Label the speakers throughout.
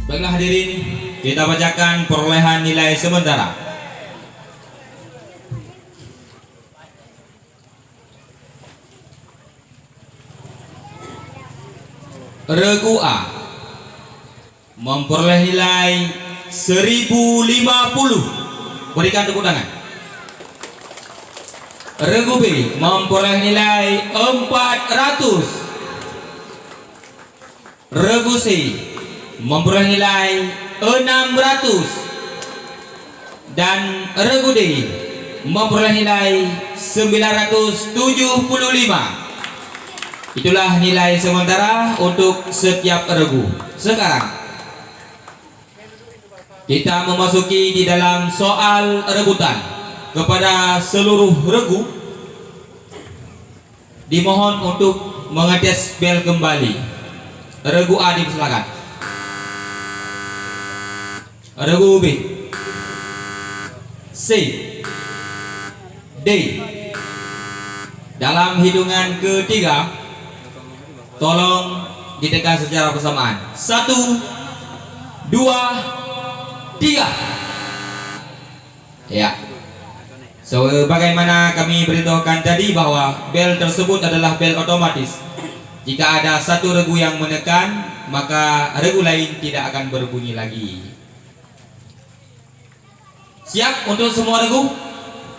Speaker 1: Baiklah hadirin, kita bacakan perolehan nilai sementara. Regu A memperoleh nilai 1050. Berikan tepuk tangan. Regu B memperoleh nilai 400. Regu C memperoleh nilai 600. Dan regu D memperoleh nilai 975. Itulah nilai sementara untuk setiap regu. Sekarang kita memasuki di dalam soal rebutan. Kepada seluruh regu dimohon untuk mengetes bel kembali. Regu A dipersilakan. Regu B, C, D. Dalam hitungan ketiga tolong ditekan secara bersamaan. 1, 2, 3. Ya. Sebagaimana kami beritahukan tadi bahwa bel tersebut adalah bel otomatis. Jika ada satu regu yang menekan, maka regu lain tidak akan berbunyi lagi. Siap untuk semua regu?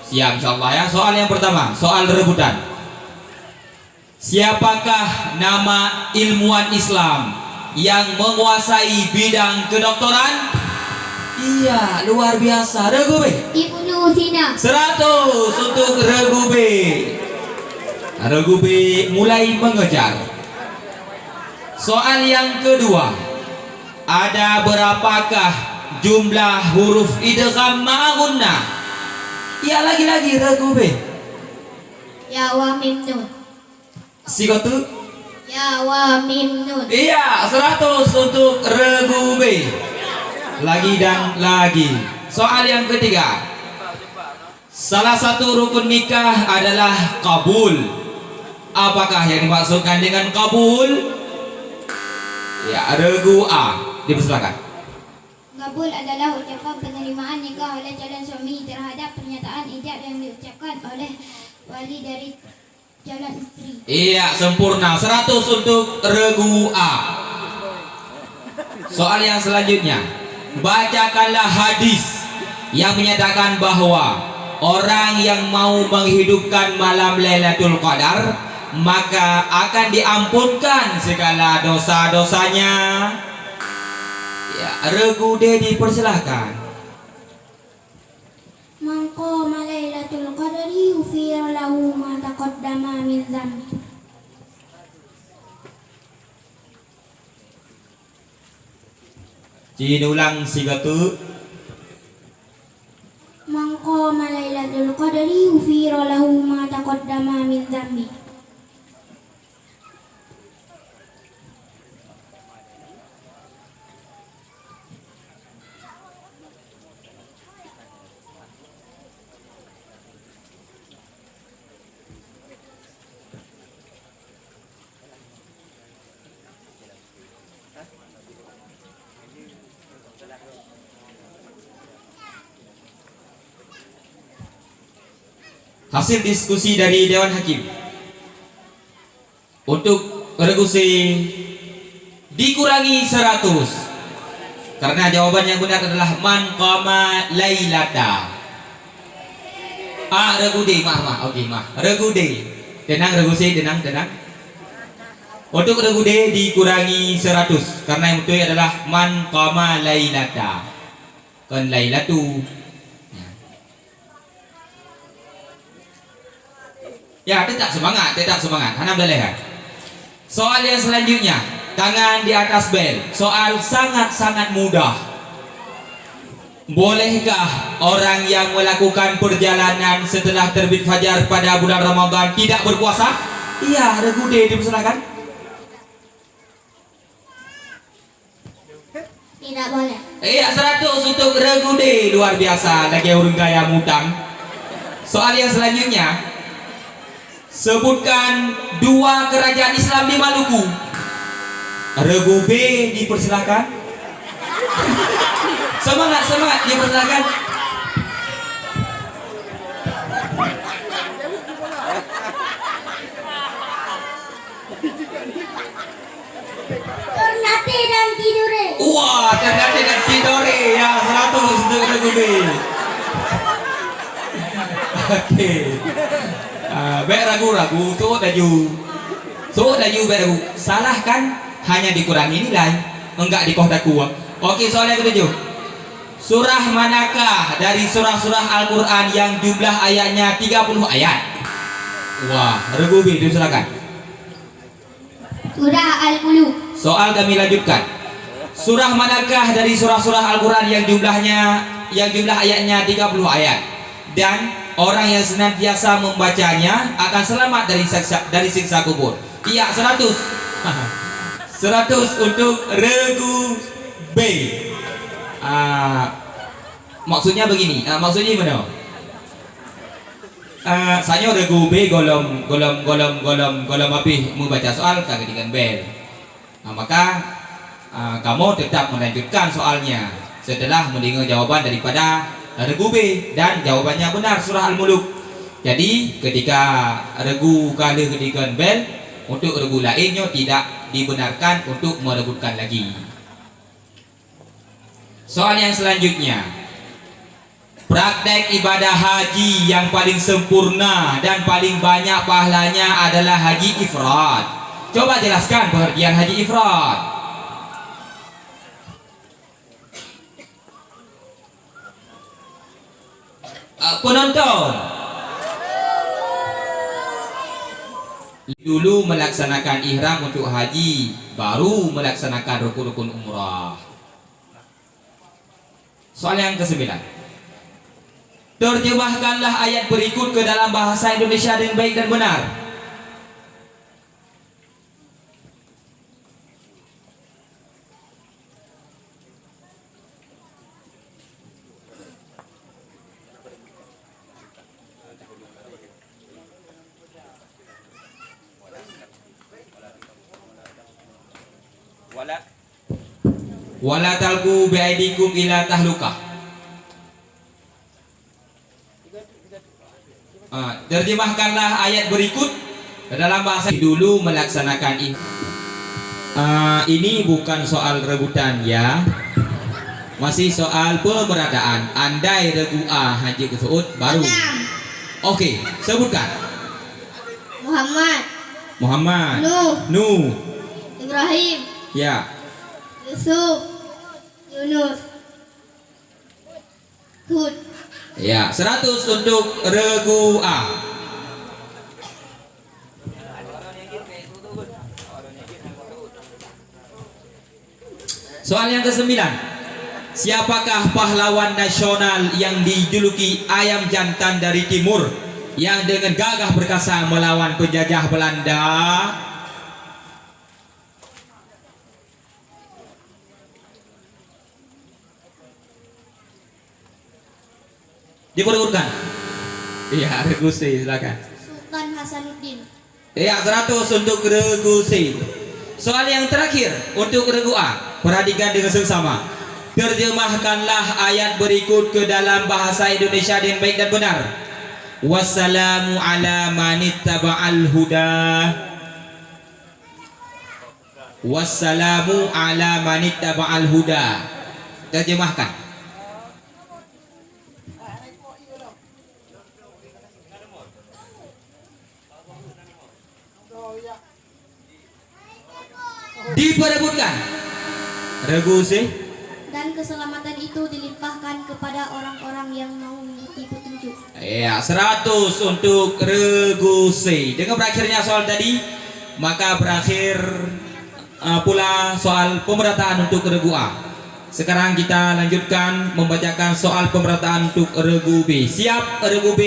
Speaker 1: Siap insyaallah ya. Soal yang pertama, soal rebutan. Siapakah nama ilmuwan Islam yang menguasai bidang kedokteran? Iya, luar biasa. Regu B,
Speaker 2: Ibnu Sina.
Speaker 1: 100 untuk regu B. Regu B mulai mengejar. Soal yang kedua, ada berapakah jumlah huruf idgham ma'agunna? Ya, lagi-lagi regu B.
Speaker 2: Ya wa mim nun.
Speaker 1: Sigotu?
Speaker 2: Ya wa mim nun.
Speaker 1: Iya, 100 untuk regu B. Lagi dan lagi. Soal yang ketiga, salah satu rukun nikah adalah kabul. Apakah yang dimaksudkan dengan kabul? Ya, regu A dipersilakan.
Speaker 2: Kabul adalah ucapan penerimaan nikah oleh calon suami terhadap pernyataan ijab yang diucapkan oleh wali dari calon istri.
Speaker 1: Iya, sempurna. 100 untuk regu A. Soal yang selanjutnya, bacakanlah hadis yang menyatakan bahwa orang yang mau menghidupkan malam Lailatul Qadar maka akan diampunkan segala dosa-dosanya. Ya, regu D dipersilahkan.
Speaker 2: Man qama Lailatul Qadri ghufira lahu ma taqaddama min dzambi.
Speaker 1: Diulang sigatu.
Speaker 2: Man qama Lailatul Qadri ghufira lahu ma taqaddama min dzambi.
Speaker 1: Hasil diskusi dari Dewan Hakim untuk regu C dikurangi 100 karena jawaban yang benar adalah man qama lailata. Regu D, regu D. Tenang regu C, tenang. Untuk regu D dikurangi 100 karena yang betul adalah man qama lailata. Kan lailatu. Ya, tetap semangat. Hanam leher. Soal yang selanjutnya, tangan di atas bel. Soal sangat-sangat mudah. Bolehkah orang yang melakukan perjalanan setelah terbit fajar pada bulan Ramadan tidak berpuasa? Iya, regu D dipersilakan.
Speaker 2: Tidak boleh.
Speaker 1: Iya, 100 untuk regu D. Luar biasa, lagi urung gaya mutang. Soal yang selanjutnya, Sebutkan dua kerajaan Islam di Maluku. Regu B dipersilakan. Semangat, semangat, dipersilakan.
Speaker 2: Ternate dan Tidore.
Speaker 1: Wah, Ternate dan Tidore ya, 100 untuk Regu B. Oke. Baik ragu-ragu, suut laju baru. Salah kan? Hanya dikurangi nilai, enggak dikohdaku. Oke, soal yang ketujuh. Surah manakah dari surah-surah Al-Quran yang jumlah ayatnya 30 ayat? Wah, Regu B, silakan.
Speaker 2: Surah Al-Muluk.
Speaker 1: Soal kami lanjutkan. Surah manakah dari surah-surah Al-Quran yang jumlah ayatnya 30 ayat? Dan orang yang senantiasa membacanya akan selamat dari siksa kubur. Iya, 100. 100 untuk Regu B. Maksudnya begini. Maksudnya gimana? Saya Regu B golom api membaca soal kagak dengan bel. Maka kamu tetap melanjutkan soalnya setelah mendengar jawaban daripada Regu B, dan jawabannya benar, surah Al-Muluk. Jadi ketika Regu kalah dengan bel, untuk Regu lainnya tidak dibenarkan untuk merebutkan lagi. Soal yang selanjutnya, praktek ibadah haji yang paling sempurna dan paling banyak pahalanya adalah haji ifrad. Coba jelaskan pengertian haji ifrad. Penonton, dulu melaksanakan ihram untuk haji, baru melaksanakan rukun-rukun umrah. Soal yang ke-9. Terjemahkanlah ayat berikut ke dalam bahasa Indonesia dengan baik dan benar. Wala talqu biaidikum ila tahlukah. Terjemahkanlah ayat berikut ke dalam bahasa dulu melaksanakan ini. Ini bukan soal rebutan ya, masih soal pemerataan. Andai Regu A Haji Kesuut baru. Oke, sebutkan. Muhammad, Nuh,
Speaker 2: Ibrahim,
Speaker 1: ya,
Speaker 2: Yusuf, Yunus, Hud.
Speaker 1: ya, 100 untuk Regu A. Soal yang ke-9. Siapakah pahlawan nasional yang dijuluki ayam jantan dari timur yang dengan gagah perkasa melawan penjajah Belanda? Diperlukan. Iya, Regu C, silakan.
Speaker 2: Sultan Hasanuddin.
Speaker 1: Iya, 100 untuk Regu C. Soal yang terakhir untuk Regu A. Perhatikan dengan seksama. Terjemahkanlah ayat berikut ke dalam bahasa Indonesia dengan baik dan benar. Wassalamu ala manittaba'al huda. Wassalamu ala manittaba'al huda. Terjemahkan. Diperebutkan. Regu C.
Speaker 2: Dan keselamatan itu dilimpahkan kepada orang-orang yang mau mengikuti petunjuk.
Speaker 1: Ya, 100 untuk Regu C. Dengan berakhirnya soal tadi, maka berakhir pula soal pemerataan untuk Regu A. Sekarang kita lanjutkan membacakan soal pemerataan untuk Regu B. Siap Regu B?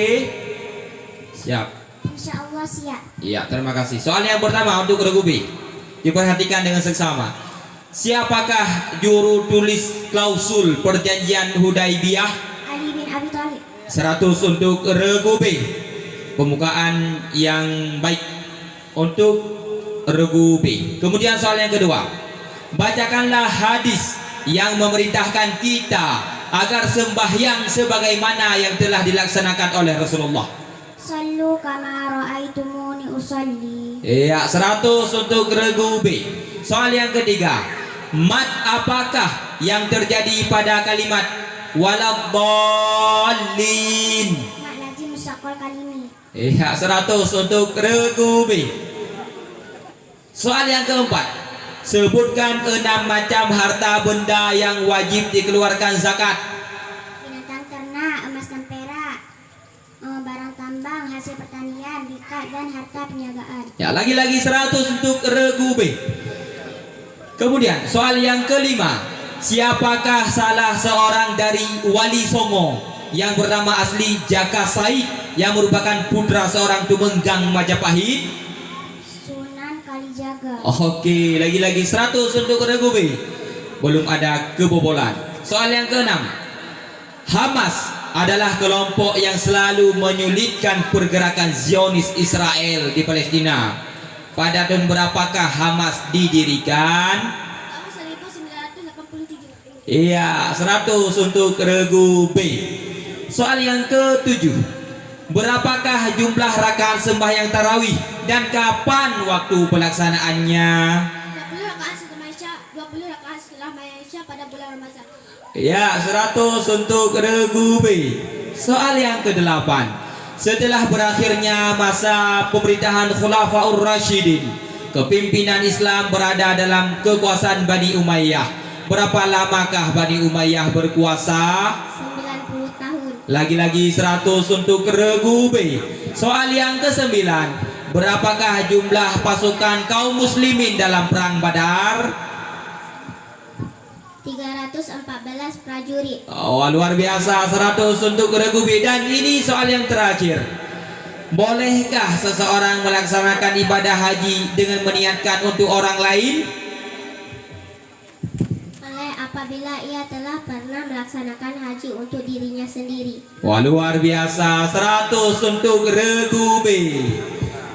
Speaker 1: Siap.
Speaker 2: Insya Allah siap.
Speaker 1: Iya, terima kasih. Soal yang pertama untuk Regu B. Diperhatikan dengan seksama. Siapakah juru tulis klausul perjanjian Hudaibiyah?
Speaker 2: Ali bin Abi Thalib.
Speaker 1: 100 untuk Regu B. pembukaan yang baik untuk regu B. Kemudian soal yang kedua, bacakanlah hadis yang memerintahkan kita agar sembahyang sebagaimana yang telah dilaksanakan oleh Rasulullah.
Speaker 2: Sallu kama ra'aitumuni usalli.
Speaker 1: Iya, 100 untuk regu B. Soal yang ketiga, mad apakah yang terjadi pada kalimat waladhdallin?
Speaker 2: Mak lazim musaqal kalimi.
Speaker 1: Iya, 100 untuk regu B. Soal yang keempat, sebutkan 6 macam harta benda yang wajib dikeluarkan zakat.
Speaker 2: Binatang ternak, emas dan perak, barang tambang, hasil pertanian, bikat dan harta perniagaan.
Speaker 1: Ya, lagi-lagi 100 untuk regu B. Kemudian soal yang kelima, siapakah salah seorang dari Wali Songo yang bernama asli Jaka Said yang merupakan putra seorang tumenggang Majapahit?
Speaker 2: Sunan Kalijaga.
Speaker 1: Oke, lagi-lagi 100 untuk regu B. Belum ada kebobolan. Soal yang keenam, Hamas adalah kelompok yang selalu menyulitkan pergerakan Zionis Israel di Palestina. Pada tahun berapakah Hamas didirikan?
Speaker 2: Tahun 1987.
Speaker 1: Iya, 100 untuk regu B. Soal yang ketujuh, berapakah jumlah rakaat sembahyang tarawih dan kapan waktu pelaksanaannya?
Speaker 2: 20 rakaat setelah Isya, 20 rakaat setelah Isya pada bulan Ramadan.
Speaker 1: Ya, 100 untuk regu B. Soal yang ke-8, setelah berakhirnya masa pemerintahan Khulafaur Rasyidin, kepimpinan Islam berada dalam kekuasaan Bani Umayyah. Berapa lamakah Bani Umayyah berkuasa?
Speaker 2: 90 tahun.
Speaker 1: Lagi-lagi 100 untuk regu B. Soal yang ke-9, berapakah jumlah pasukan kaum muslimin dalam perang Badar?
Speaker 2: 314 prajurit.
Speaker 1: Oh, luar biasa, 100 untuk regu B. Dan ini soal yang terakhir, bolehkah seseorang melaksanakan ibadah haji dengan meniatkan untuk orang lain?
Speaker 2: Oleh apabila ia telah pernah melaksanakan haji untuk dirinya sendiri.
Speaker 1: Wah, luar biasa, 100 untuk regu B.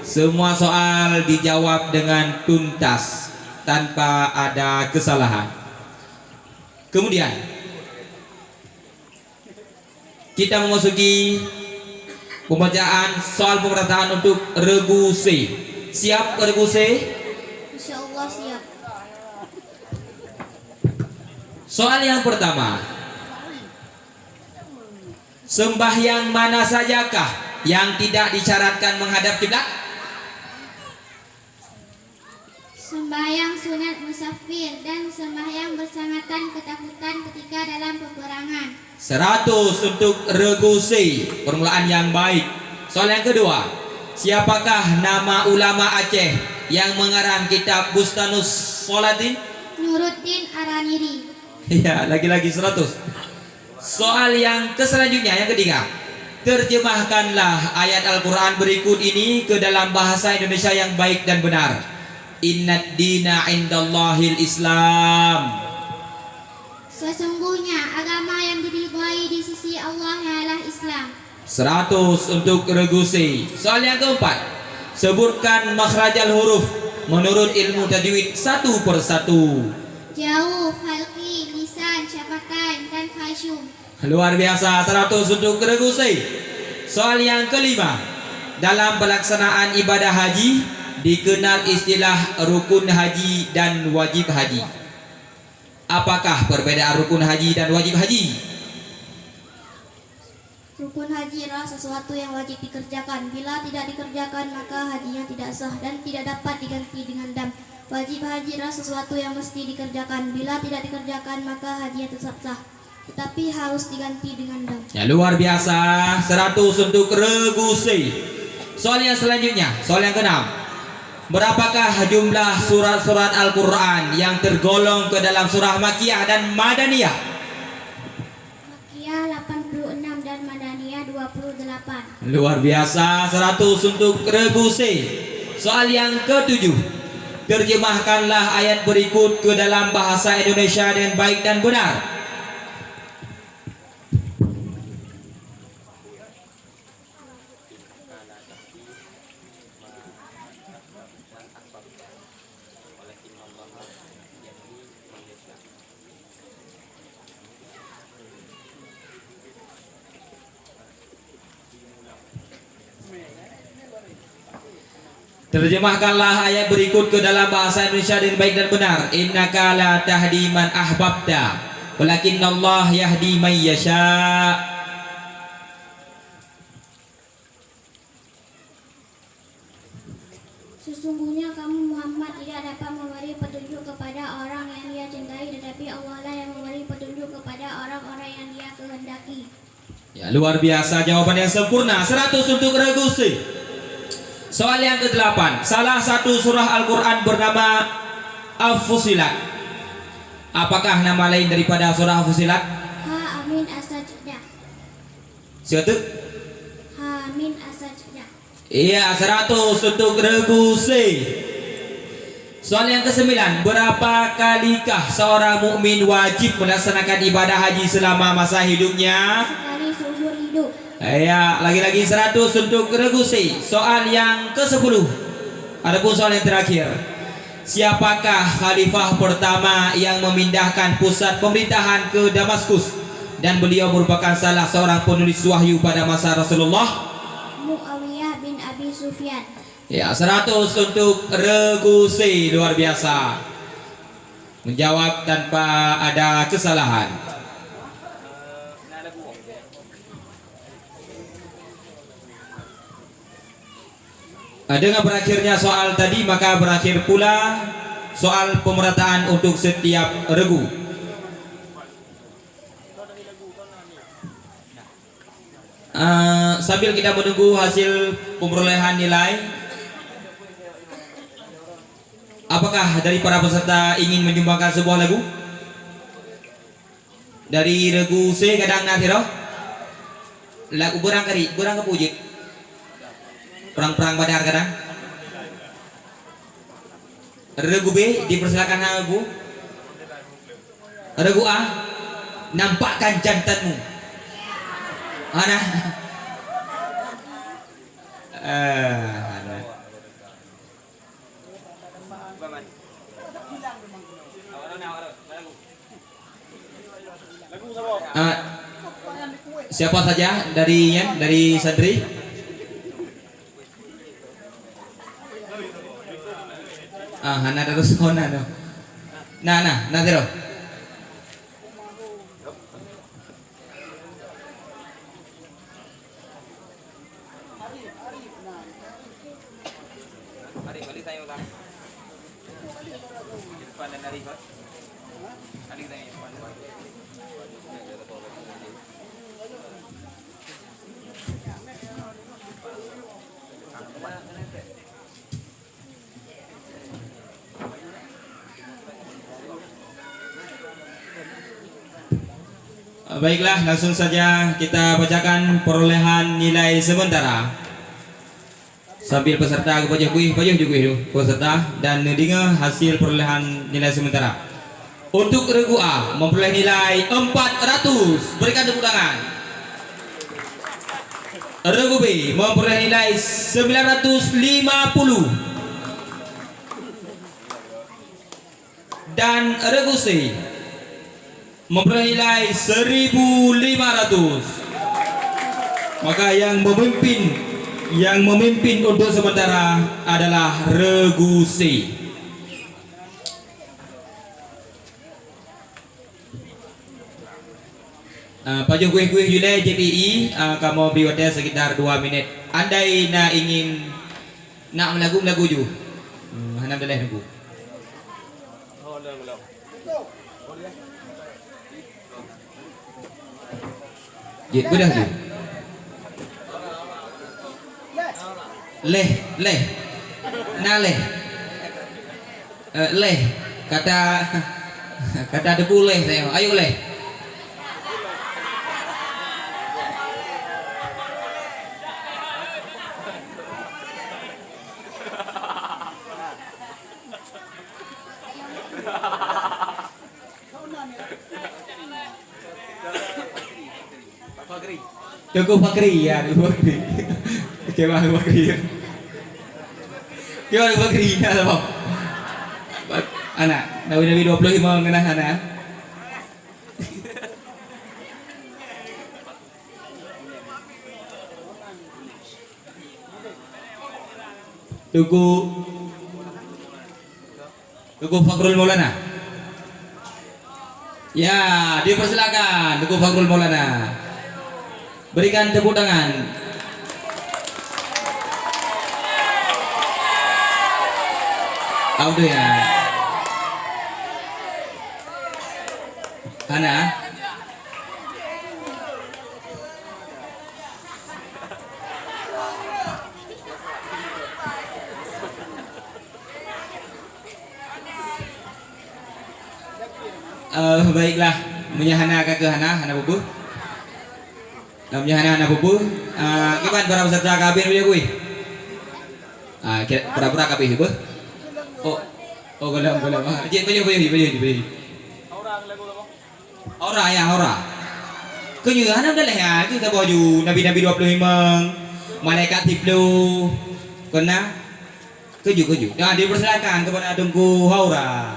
Speaker 1: Semua soal dijawab dengan tuntas tanpa ada kesalahan. Kemudian kita memasuki pembacaan soal pemerataan untuk regu C. Siap regu C?
Speaker 2: Insyaallah siap.
Speaker 1: Soal yang pertama, sembahyang mana sajakah yang tidak disyaratkan menghadap kiblat?
Speaker 2: Sembahyang sunat musafir dan sembahyang bersanggatan ketakutan ketika dalam peperangan.
Speaker 1: 100 untuk regu C. Permulaan yang baik. Soal yang kedua, siapakah nama ulama Aceh yang mengarang kitab Bustanus Salatin?
Speaker 2: Nuruddin Araniri.
Speaker 1: Ya, lagi-lagi 100. Soal yang selanjutnya, yang ketiga, terjemahkanlah ayat Al-Quran berikut ini ke dalam bahasa Indonesia yang baik dan benar. Innad dina indallahil Islam.
Speaker 2: Sesungguhnya agama yang diridhai di sisi Allah ialah Islam.
Speaker 1: 100 untuk regu C. Soal yang keempat, sebutkan makhrajal huruf menurut ilmu tajwid satu persatu.
Speaker 2: Jauh, halqi, lisan, syafatain, dan khasyum.
Speaker 1: Luar biasa, 100 untuk regu C. Soal yang kelima, dalam pelaksanaan ibadah haji dikenal istilah rukun haji dan wajib haji. Apakah perbedaan rukun haji dan wajib haji?
Speaker 2: Rukun haji adalah sesuatu yang wajib dikerjakan. Bila tidak dikerjakan maka hajinya tidak sah dan tidak dapat diganti dengan dam. Wajib haji adalah sesuatu yang mesti dikerjakan. Bila tidak dikerjakan maka hajinya tetap sah, tetapi harus diganti dengan dam.
Speaker 1: Ya, luar biasa, 100 untuk regu C. Soal yang selanjutnya, soal yang keenam, berapakah jumlah surat-surat Al-Quran yang tergolong ke dalam surah Makkiyah dan Madaniyah?
Speaker 2: Makkiyah 86 dan Madaniyah 28.
Speaker 1: Luar biasa, 100 untuk regu C. Soal yang ketujuh, terjemahkanlah ayat berikut ke dalam bahasa Indonesia dengan baik dan benar. Terjemahkanlah ayat berikut ke dalam bahasa Indonesia dengan baik dan benar. Innaka la tahdi man ahbabta, walakinallah yahdi man yasha.
Speaker 2: Sesungguhnya kamu Muhammad tidak dapat memberi petunjuk kepada orang yang dia cintai, tetapi Allah lah yang memberi petunjuk kepada orang-orang yang dia kehendaki.
Speaker 1: Ya, luar biasa, jawaban yang sempurna. 100 untuk Regusi. Soal yang ke-8. Salah satu surah Al-Quran bernama Al-Fusilat. Apakah nama lain daripada surah Al-Fusilat?
Speaker 2: Ha-Amin As-Sajdah.
Speaker 1: Siapa?
Speaker 2: Ha-Amin As-Sajdah.
Speaker 1: Iya, 100 untuk Regusi. Soal yang ke-9. Berapa kalikah seorang mukmin wajib melaksanakan ibadah haji selama masa hidupnya?
Speaker 2: Sekali seumur hidup.
Speaker 1: Ya, lagi-lagi 100 untuk Regusi. Soal yang ke-10. Adapun soal yang terakhir. Siapakah khalifah pertama yang memindahkan pusat pemerintahan ke Damaskus dan beliau merupakan salah seorang penulis wahyu pada masa Rasulullah?
Speaker 2: Muawiyah bin Abi Sufyan.
Speaker 1: Ya, 100 untuk Regusi. Luar biasa. Menjawab tanpa ada kesalahan. Dengan berakhirnya soal tadi, maka berakhir pula soal pemerataan untuk setiap regu. Sambil kita menunggu hasil perolehan nilai, apakah dari para peserta ingin menyumbangkan sebuah lagu? Dari regu C kadang nanti roh lagu berang kepuji. Perang-perang badar kadang. Regu B dipersilakan Bu. Regu A, nampakkan jantanmu. Ana. Siapa saja dari Santri? Hana terus kona no. Nah, tero. Mari tayo lang. Depan dan dari Pak. Adik tayo depan. Baiklah, langsung saja kita bacakan perolehan nilai sementara. Sambil peserta baca kuih dulu peserta dan dengar hasil perolehan nilai sementara. Untuk regu A memperoleh nilai 400. Berikan tepuk tangan. Regu B memperoleh nilai 950. Dan regu C memperoleh nilai 1500. Maka yang memimpin untuk sementara adalah regu C. Pajung kuih-kuih Yulai JPI kamu beri waktu sekitar 2 menit. Andai ingin nak melagu ju. Hanam dah nunggu. Jit bedah tu. Leh. Leh. Kata debu leh saya. Ayo leh. Cukup Fakri ya, Fakri. Gimana Fakri? Gimana Fakri? Ada apa? Anak, Nabi 25 mengenah anak. Tugu Fakrul Maulana. Ya, dipersilakan Tugu Fakrul Maulana. Berikan tepuk tangan. Audio ya. Hana. Baiklah, menyahana kakak Hana bubu. Menyahana Hana bubu. Gimana para peserta kabin punya gue? Pura-pura kabin bu. Oh, belum. Jadi. Ora ya, ora. Kenyuhan udah lah ya, kita baju Nabi 25, malaikat 10. Kena keju. Nah, dipersilakan kepada Tungku Haura.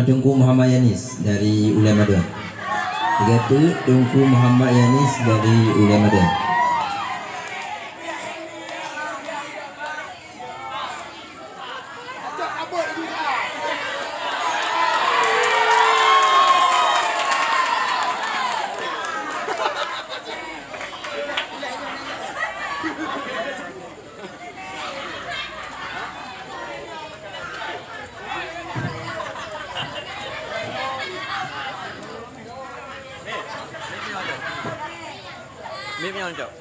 Speaker 3: Tungku Muhammad Yanis dari Ulama Madun. 3 Tungku Muhammad Yanis dari Ulama Madun.
Speaker 4: Mip nya onjok.